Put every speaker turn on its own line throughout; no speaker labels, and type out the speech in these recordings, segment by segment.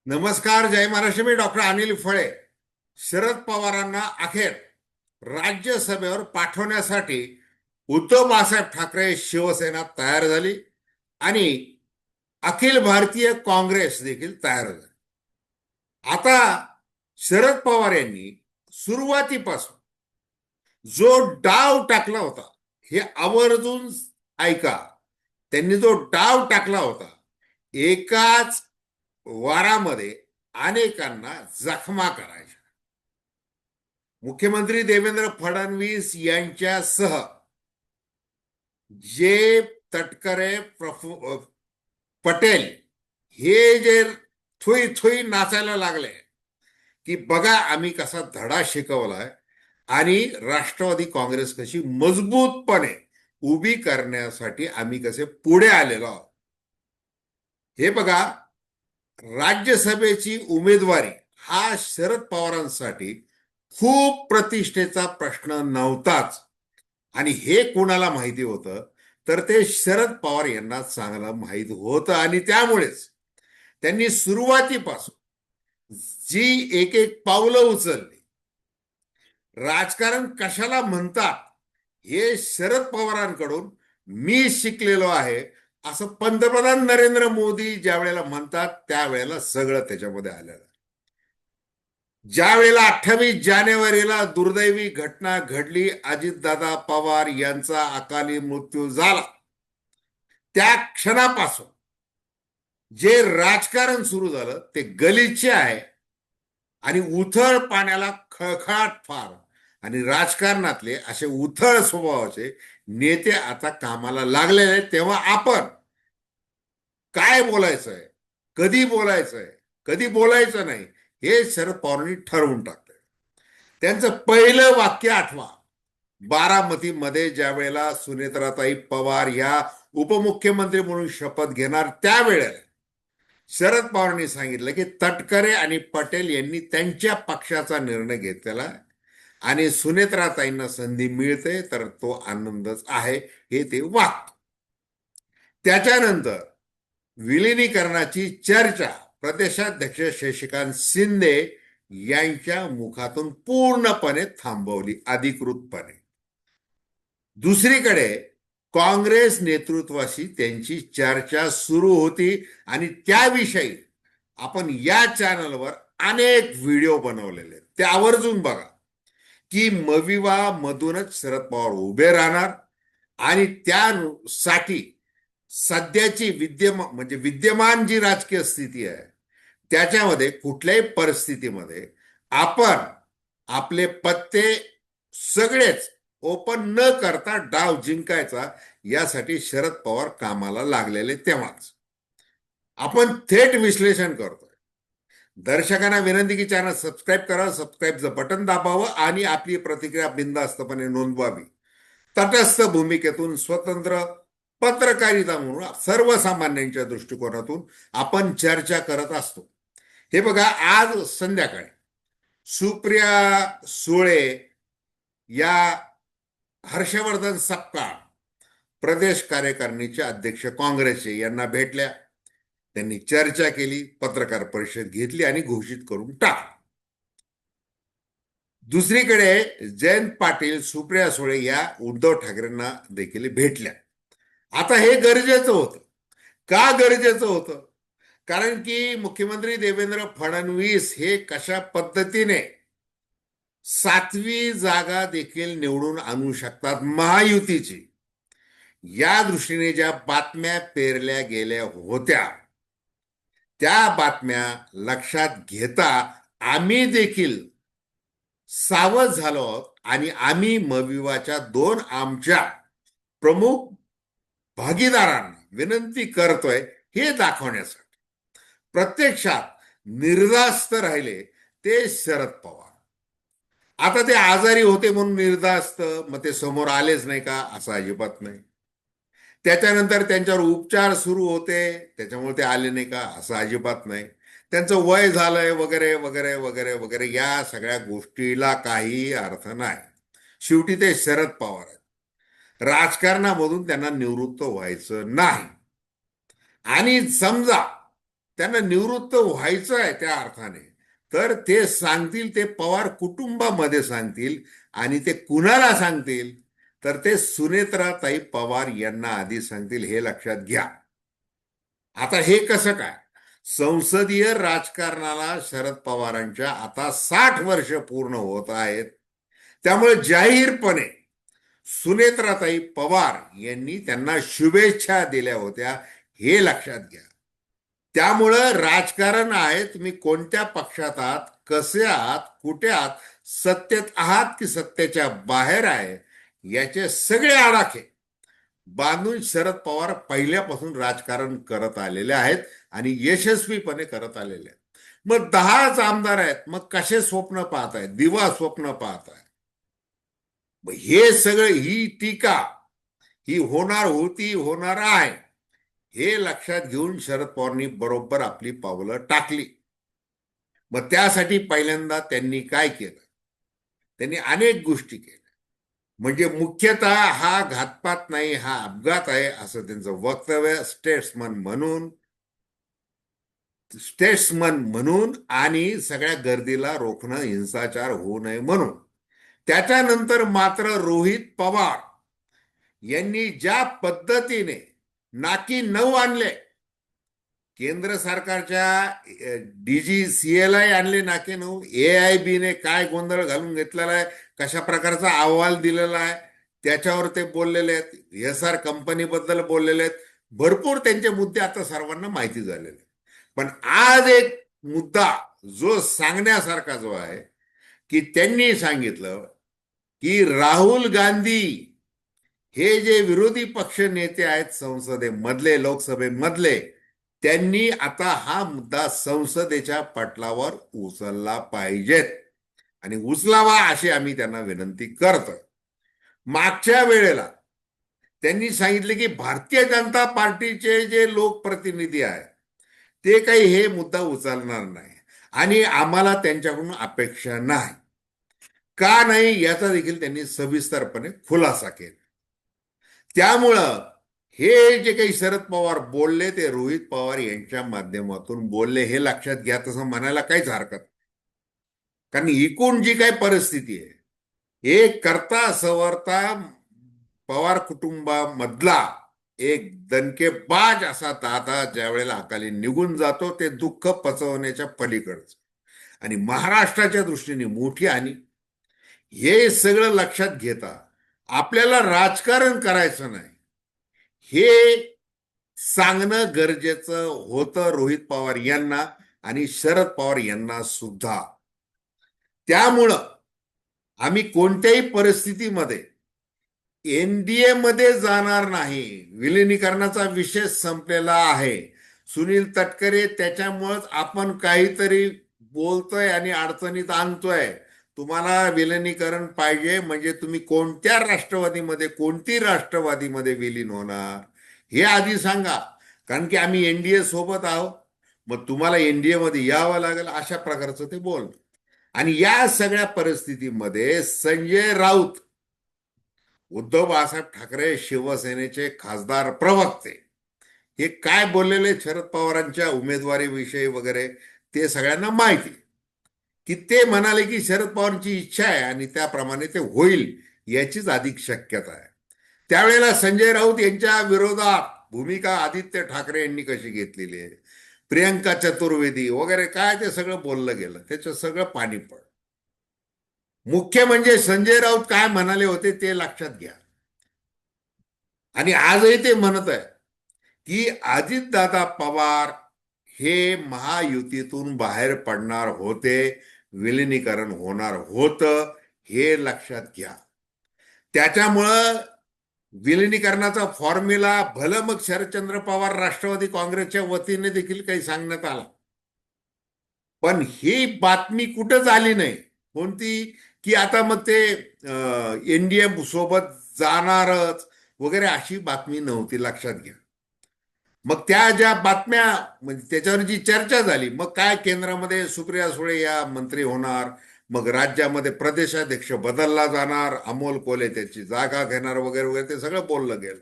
नमस्कार, जय महाराष्ट्र. मी डॉक्टर अनिल फळे. शरद पवारांना अखेर राज्यसभेवर पाठवण्यासाठी उद्धव बाळासाहेब ठाकरे शिवसेना तयार झाली आणि अखिल भारतीय काँग्रेस देखील तयार झाली. आता शरद पवार यांनी सुरुवातीपासून जो डाव टाकला होता, हे आवर्जून ऐका. त्यांनी जो डाव टाकला होता, एकाच वारामध्ये अनेकांना जखमा करायच्या. मुख्यमंत्री देवेंद्र फडणवीस यांच्यासह जे तटकरे, पटेल हे जे थुई थुई नाचायला लागले की बघा आम्ही कसा धडा शिकवलाय आणि राष्ट्रवादी काँग्रेस कशी मजबूतपणे उभी करण्यासाठी आम्ही कसे पुढे आलेलो आहोत. हे बघा, राज्यसभेची उमेदवारी हा शरद पवारांसाठी खूप प्रतिष्ठेचा प्रश्न नव्हताच. आणि हे कोणाला माहिती होतं तर ते शरद पवार यांना चांगलं माहीत होतं. आणि त्यामुळेच त्यांनी सुरुवातीपासून जी एक एक पावलं उचलली. राजकारण कशाला म्हणतात हे शरद पवारांकडून मी शिकलेलो आहे असं पंतप्रधान नरेंद्र मोदी ज्या वेळेला म्हणतात त्यावेळेला सगळं त्याच्यामध्ये आलेलं. ज्या वेळेला 28 जानेवारीला दुर्दैवी घटना घडली, अजितदादा पवार यांचा अकाली मृत्यू झाला, त्या क्षणापासून जे राजकारण सुरू झालं ते गलिच्छ आहे आणि उथळ पाण्याला खळखळाट फार. आणि राजकारणातले असे उथळ स्वभावाचे नेते आता कामाला लागलेले आहेत. तेव्हा आपण काय बोलायचंय, कधी बोलायचंय, कधी बोलायचं नाही, हे शरद पवारांनी ठरवून टाकलं. त्यांचं पहिलं वाक्य आठवा. बारामतीमध्ये ज्या वेळेला सुनेत्राताई पवार ह्या उपमुख्यमंत्री म्हणून शपथ घेणार त्यावेळेला शरद पवारांनी सांगितलं की तटकरे आणि पटेल यांनी त्यांच्या पक्षाचा निर्णय घेतलेला आणि सुनेत्राताईंना संधी मिळते तर तो आनंदच आहे, हे ते वाक्य. त्याच्यानंतर विलिनीकरणाची चर्चा प्रदेशाध्यक्ष शशिकांत शिंदे यांच्या मुखातून पूर्णपणे थांबवली अधिकृतपणे. दुसरीकडे काँग्रेस नेतृत्वाशी त्यांची चर्चा सुरू होती आणि त्याविषयी आपण या चॅनलवर अनेक व्हिडिओ बनवलेले, ते आवर्जून बघा की मविवा मधूनच शरद पवार उभे राहणार आणि त्यासाठी सध्याची विद्यमान जी राजकीय स्थिती आहे त्याच्यामध्ये कुठल्याही परिस्थितीमध्ये आपण आपले पत्ते सगळेच ओपन न करता डाव जिंकायचा, यासाठी शरद पवार कामाला लागलेले. तेव्हाच आपण थेट विश्लेषण करतोय. दर्शकांना विनंती की चॅनल सबस्क्राईब करा, सबस्क्राईबचं बटन दाबावं आणि आपली प्रतिक्रिया बिनधास्तपणे नोंदवावी. तटस्थ भूमिकेतून स्वतंत्र पत्रकारिता म्हणून सर्वसामान्यांच्या दृष्टिकोनातून आपण चर्चा करत असतो. हे बघा, आज संध्याकाळी सुप्रिया सुळे या हर्षवर्धन सपकाळ प्रदेश कार्यकारिणीचे अध्यक्ष काँग्रेसचे यांना भेटल्या. त्यांनी चर्चा केली, पत्रकार परिषद घेतली आणि घोषित करून टाकलं. दुसरीकडे जयंत पाटील, सुप्रिया सुळे या उद्धव ठाकरेंना देखील भेटल्या. आता हे गरजेचं होतं. का गरजेचं होतं? कारण की मुख्यमंत्री देवेंद्र फडणवीस हे कशा पद्धतीने 7वी जागा देखील निवडून आणू शकतात महायुतीची, या दृष्टीने ज्या बातम्या पेरल्या गेल्या होत्या त्या बातम्या लक्षात घेता आम्ही देखील सावध झालो आहोत आणि आम्ही मविवाच्या 2 आमच्या प्रमुख भागीदारांना विनंती करतोय हे दाखवण्यासाठी. प्रत्यक्षात निर्धास्त राहिले ते शरद पवार. आता ते आजारी होते म्हणून निर्धास्त, मग ते समोर आलेच नाही का? असं अजिबात नाही. त्याच्यानंतर त्यांच्यावर उपचार सुरू होते त्याच्यामुळे ते आले नाही का? असं अजिबात नाही. त्यांचं वय झालंय वगैरे वगैरे वगैरे वगैरे, या सगळ्या गोष्टीला काही अर्थ नाही. शेवटी ते शरद पवार आहेत. राजकारणामधून त्यांना निवृत्त व्हायचं नाही. आणि समजा त्यांना निवृत्त व्हायचं आहे त्या अर्थाने, तर ते सांगतील, ते पवार कुटुंबामध्ये सांगतील. आणि ते कुणाला सांगतील, तर ते सुनेत्राताई पवार यांना आधी सांगतील, हे लक्षात घ्या. आता हे कसं काय? संसदीय राजकारणाला शरद पवारांच्या आता 60 वर्ष पूर्ण होत आहेत. त्यामुळे जाहीरपणे सुनेत्राताई पवार यांनी त्यांना शुभेच्छा दिल्या होत्या, हे लक्षात घ्या. त्यामुळं राजकारण आहे, तुम्ही कोणत्या पक्षात आहात, कसे आहात, कुठे आहात, सत्तेत आहात की सत्तेच्या बाहेर आहे, याचे सगळे आडाखे बांधून शरद पवार पहिल्यापासून राजकारण करत आलेले आहेत आणि यशस्वीपणे करत आलेले आहेत. मग 10च आमदार आहेत, मग कसे स्वप्न पाहत आहेत, दिवा स्वप्न पाहत आहे. हे सगळं, ही टीका ही होणार होती, होणार आहे, हे लक्षात घेऊन शरद पवारांनी बरोबर आपली पावलं टाकली. मग त्यासाठी पहिल्यांदा त्यांनी काय केलं? त्यांनी अनेक गोष्टी केल्या. म्हणजे मुख्यतः हा घातपात नाही, हा अपघात आहे असं त्यांचं वक्तव्य, स्टेट्समन म्हणून आणि सगळ्या गर्दीला रोखणं, हिंसाचार होऊ नये म्हणून. त्याच्यानंतर मात्र रोहित पवार यांनी ज्या पद्धतीने नाकी 9 आणले, केंद्र सरकारच्या DGCA आणले नाके 9, AIB ने काय गोंधळ घालून घेतलेला आहे, कशा प्रकारचा अहवाल दिलेला आहे, त्याच्यावर ते बोललेले आहेत. SR कंपनीबद्दल बोललेले आहेत. भरपूर त्यांचे मुद्दे आता सर्वांना माहिती झालेले. पण आज एक मुद्दा जो सांगण्यासारखा जो आहे, की त्यांनी सांगितलं की राहुल गांधी हे जे विरोधी पक्ष नेते आहेत संसदेमधले, लोकसभेमधले, त्यांनी आता हा मुद्दा संसदेच्या पटलावर उचलला पाहिजेत आणि उचलावा अशी आम्ही त्यांना विनंती करतो. मागच्या वेळेला त्यांनी सांगितले की भारतीय जनता पार्टीचे जे लोकप्रतिनिधी आहेत ते काही हे मुद्दा उचलणार नाही आणि आम्हाला त्यांच्याकडून अपेक्षा नाही. का नाही याचा देखील त्यांनी सविस्तरपणे खुलासा केला. त्यामुळं हे जे काही शरद पवार बोलले ते रोहित पवार यांच्या माध्यमातून बोलले, हे लक्षात घ्या. तसं म्हणायला काहीच हरकत नाही. कारण एकूण जी काही परिस्थिती आहे, एक करता सवरता पवार कुटुंबामधला एक दणकेबाज असा दादा ज्या वेळेला अकाली निघून जातो, ते दुःख पचवण्याच्या पलीकडचं आणि महाराष्ट्राच्या दृष्टीने मोठी हानी. हे सगळं लक्षात घेता आपल्याला राजकारण करायचं नाही, हे सांगणं गरजेचं होतं रोहित पवार यांना आणि शरद पवार यांना सुद्धा. त्यामुळं आम्ही कोणत्याही परिस्थितीमध्ये NDA मध्ये जाणार नाही. विलिनीकरणाचा विषय संपलेला आहे. सुनील तटकरे त्याच्यामुळेच आपण काहीतरी बोलतोय आणि अडचणीत आणतोय. तुम्हाला विलिनीकरण पाहिजे म्हणजे तुम्ही कोणत्या राष्ट्रवादीमध्ये, कोणती राष्ट्रवादीमध्ये विलीन होणार हे आधी सांगा. कारण की आम्ही NDA सोबत आहोत, मग तुम्हाला NDA मध्ये यावं लागेल, अशा प्रकारचं ते बोल. आणि या सगळ्या परिस्थितीमध्ये संजय राऊत, उद्धव बाळासाहेब ठाकरे शिवसेनेचे खासदार प्रवक्ते, हे काय बोललेले शरद पवारांच्या उमेदवारीविषयी वगैरे ते सगळ्यांना माहिती. की ते म्हणाले की शरद पवारांची इच्छा आहे आणि त्याप्रमाणे ते होईल याचीच अधिक शक्यता आहे. त्यावेळेला संजय राऊत यांच्या विरोधात भूमिका आदित्य ठाकरे यांनी कशी घेतलेली आहे, प्रियंका चतुर्वेदी वगैरे काय ते सगळं बोललं गेलं, त्याचं सगळं पाणी पड. मुख्य म्हणजे संजय राऊत काय म्हणाले होते ते लक्षात घ्या. आणि आजही ते म्हणत आहे की अजितदादा पवार हे महायुतीतून बाहेर पडणार होते, विलिनीकरण होणार होतं, हे लक्षात घ्या. त्याच्यामुळं विलिनीकरणाचा फॉर्म्युला भलं मग शरदचंद्र पवार राष्ट्रवादी काँग्रेसच्या वतीने देखील काही सांगण्यात आला, पण ही बातमी कुठंच आली नाही. कोणती? की आता मग ते NDA सोबत जाणारच वगैरे अशी बातमी नव्हती, लक्षात घ्या. मग त्या ज्या बातम्या म्हणजे त्याच्यावर जी चर्चा झाली, मग काय केंद्रामध्ये सुप्रिया सुळे या मंत्री होणार, मग राज्यामध्ये प्रदेशाध्यक्ष बदलला जाणार, अमोल कोल्हे त्याची जागा घेणार वगैरे वगैरे, ते सगळं बोललं गेलं.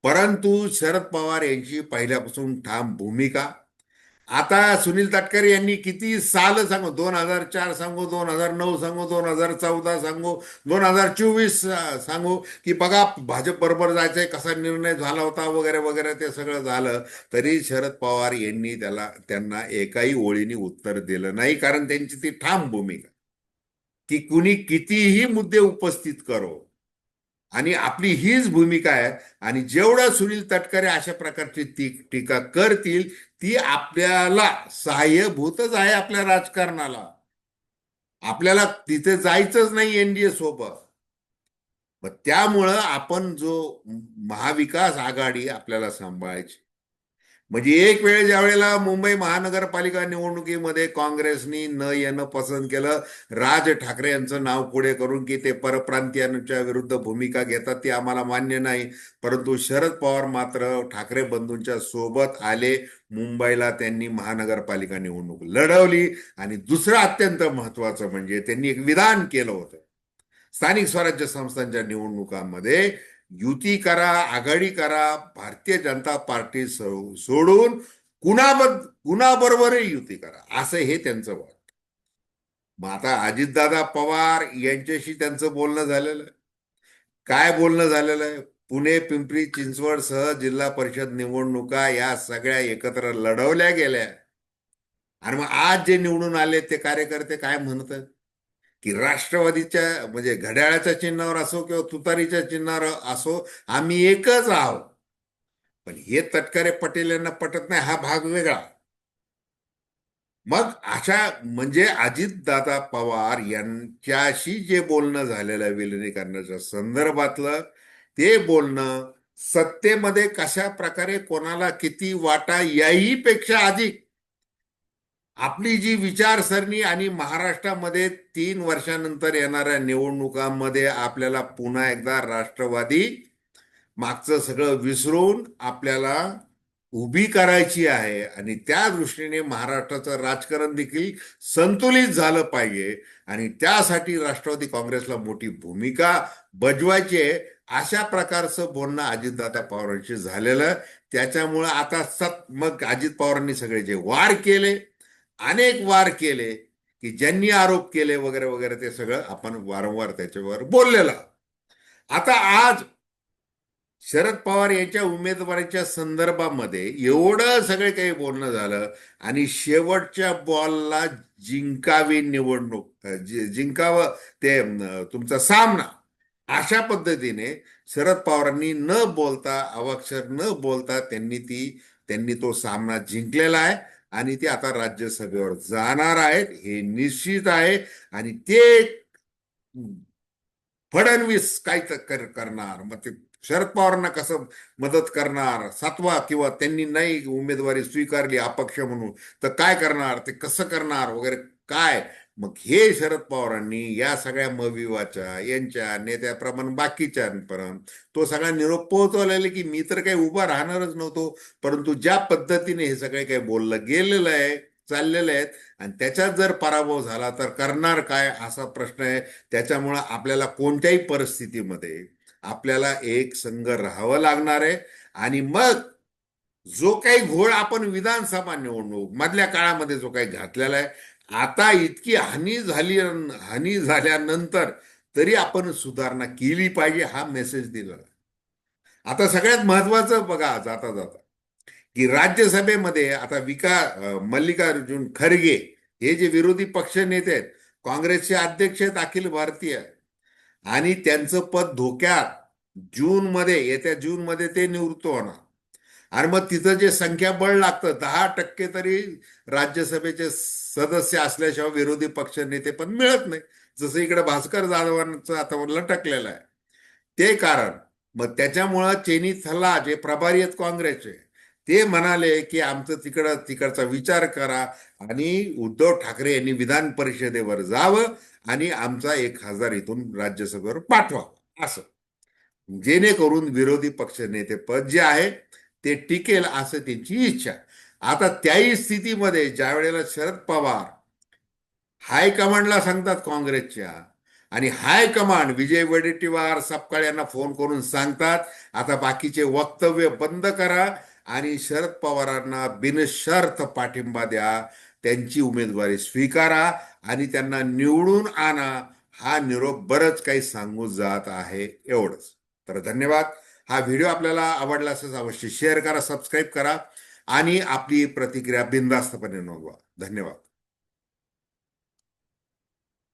परंतु शरद पवार यांची पहिल्यापासून ठाम भूमिका आता सुनील तटकरे यांनी किती साल सांगू, 2004 सांगू, 2009 सांगू, 2014 सांगू, 2024 सांगू, की बघा भाजप बरोबर जायचंय, कसा निर्णय झाला होता वगैरे वगैरे, ते सगळं झालं. तरी शरद पवार यांनी त्यांना एकाही ओळीने उत्तर दिलं नाही, कारण त्यांची ती ठाम भूमिका की कुणी कितीही मुद्दे उपस्थित करो, आणि आपली हीच भूमिका आहे. आणि जेवढं सुनील तटकरे अशा प्रकारची टीका करतील, ती आपल्याला सहाय्यभूतच आहे आपल्या राजकारणाला. आपल्याला तिथे जायचंच नाही एनडीए सोबत. मग त्यामुळं आपण जो महाविकास आघाडी आपल्याला सांभाळायची, म्हणजे एक वेळ ज्या वेळेला मुंबई महानगरपालिका निवडणुकीमध्ये काँग्रेसनी न येणं पसंत केलं, राज ठाकरे यांचं नाव पुढे करून की ते परप्रांतीयांच्या विरुद्ध भूमिका घेतात, ती आम्हाला मान्य नाही. परंतु शरद पवार मात्र ठाकरे बंधूंच्या सोबत आले. मुंबईला त्यांनी महानगरपालिका निवडणूक लढवली. आणि दुसरं अत्यंत महत्वाचं म्हणजे त्यांनी एक विधान केलं होतं, स्थानिक स्वराज्य संस्थांच्या निवडणुकांमध्ये युती करा, आघाडी करा, भारतीय जनता पार्टी सोडून कुणाबरोबरही युती करा, असं हे त्यांचं वाट. मग आता अजितदादा पवार यांच्याशी त्यांचं बोलणं झालेलं आहे. काय बोलणं झालेलं आहे? पुणे, पिंपरी चिंचवड सह जिल्हा परिषद निवडणुका या सगळ्या एकत्र लढवल्या गेल्या. आणि मग आज जे निवडून आले ते कार्यकर्ते काय म्हणतात की राष्ट्रवादीच्या म्हणजे घड्याळाच्या चिन्हावर असो किंवा तुतारीच्या चिन्हावर असो, आम्ही एकच आहोत. पण हे तटकरे पटेल यांना पटत नाही, हा भाग वेगळा. मग अशा म्हणजे अजितदादा पवार यांच्याशी जे बोलणं झालेलं विलिनीकरणाच्या संदर्भातलं, ते बोलणं सत्तेमध्ये कशा प्रकारे कोणाला किती वाटा याही पेक्षा अधिक आपली जी विचारसरणी आणि महाराष्ट्रामध्ये 3 वर्षानंतर येणाऱ्या निवडणुकांमध्ये आपल्याला पुन्हा एकदा राष्ट्रवादी मागचं सगळं विसरून आपल्याला उभी करायची आहे. आणि त्या दृष्टीने महाराष्ट्राचं राजकारण देखील संतुलित झालं पाहिजे. आणि त्यासाठी राष्ट्रवादी काँग्रेसला मोठी भूमिका बजवायची आहे. अशा प्रकारचं बोलणं अजितदादा पवारांशी झालेलं. त्याच्यामुळं आता मग अजित पवारांनी सगळे जे वार केले, अनेक वार केले, की ज्यांनी आरोप केले वगैरे वगैरे, ते सगळं आपण वारंवार त्याच्यावर बोललेलं. आता आज शरद पवार यांच्या उमेदवारीच्या संदर्भामध्ये एवढं सगळे काही बोलणं झालं, आणि शेवटच्या बॉलला जिंकावी निवडणूक, जिंकावं ते तुमचा सामना, अशा पद्धतीने शरद पवारांनी न बोलता, अवाक्षर न बोलता त्यांनी तो सामना जिंकलेला आहे. आणि ते आता राज्यसभेवर जाणार आहेत, हे निश्चित आहे. आणि ते फडणवीस काय करणार, मग ते शरद पवारांना कसं मदत करणार, सातवा किंवा त्यांनी नाही उमेदवारी स्वीकारली अपक्ष म्हणून, तर काय करणार, ते कसं करणार वगैरे काय. मग हे शरद पवारांनी या सगळ्या मविवाच्या यांच्या नेत्याप्रमाणे बाकीच्यांपर्यंत तो सगळा निरोप पोहोचवलेला की मी तर काही उभा राहणारच नव्हतो. परंतु ज्या पद्धतीने हे सगळे काही बोललं गेलेलं आहे, चाललेलं आहे, आणि त्याच्यात जर पराभव झाला तर करणार काय, असा प्रश्न आहे. त्याच्यामुळं आपल्याला कोणत्याही परिस्थितीमध्ये आपल्याला एक संघ राहावं लागणार आहे. आणि मग जो काही घोळ आपण विधानसभा निवडणूक मधल्या काळामध्ये जो काही घातलेला आहे, आता इतकी हानी झाल्यानंतर तरी आपण सुधारणा केली पाहिजे, हा मेसेज दिला. आता सगळ्यात महत्वाचं बघा जाता जाता, की राज्यसभेमध्ये आता मल्लिकार्जुन खरगे हे जे विरोधी पक्ष नेते आहेत, काँग्रेसचे अध्यक्ष आहेत अखिल भारतीय, आणि त्यांचं पद धोक्यात, येत्या जूनमध्ये ते निवृत्त होणार. आणि मग तिथं जे संख्याबळ लागतं 10% तरी राज्यसभेचे सदस्य असल्याशिवाय विरोधी पक्ष नेते पण मिळत नाही, जसं इकडे भास्कर जाधवांचं आता लटकलेलं आहे. ते कारण. मग त्याच्यामुळं चेनी थल्ला जे प्रभारी आहेत काँग्रेसचे, ते म्हणाले की आमचं तिकडचा विचार करा, आणि उद्धव ठाकरे यांनी विधान परिषदेवर जावं आणि आमचा 1,000 इथून राज्यसभेवर पाठवा, असं, जेणेकरून विरोधी पक्ष नेते पद जे आहे ते टिकेल, असं त्यांची इच्छा. आता त्याही स्थितीमध्ये ज्या वेळेला शरद पवार हायकमांडला सांगतात काँग्रेसच्या, आणि हायकमांड विजय वडेट्टीवार, सपकाळ यांना फोन करून सांगतात आता बाकीचे वक्तव्य बंद करा आणि शरद पवारांना बिनशर्त पाठिंबा द्या, त्यांची उमेदवारी स्वीकारा आणि त्यांना निवडून आणा. हा निरोप बरंच काही सांगू जात आहे, एवढंच. तर धन्यवाद. हा व्हिडिओ आपल्याला आवडला असेल अवश्य शेअर करा, सबस्क्राईब करा आणि आपली प्रतिक्रिया बिनधास्तपणे नोंदवा. धन्यवाद.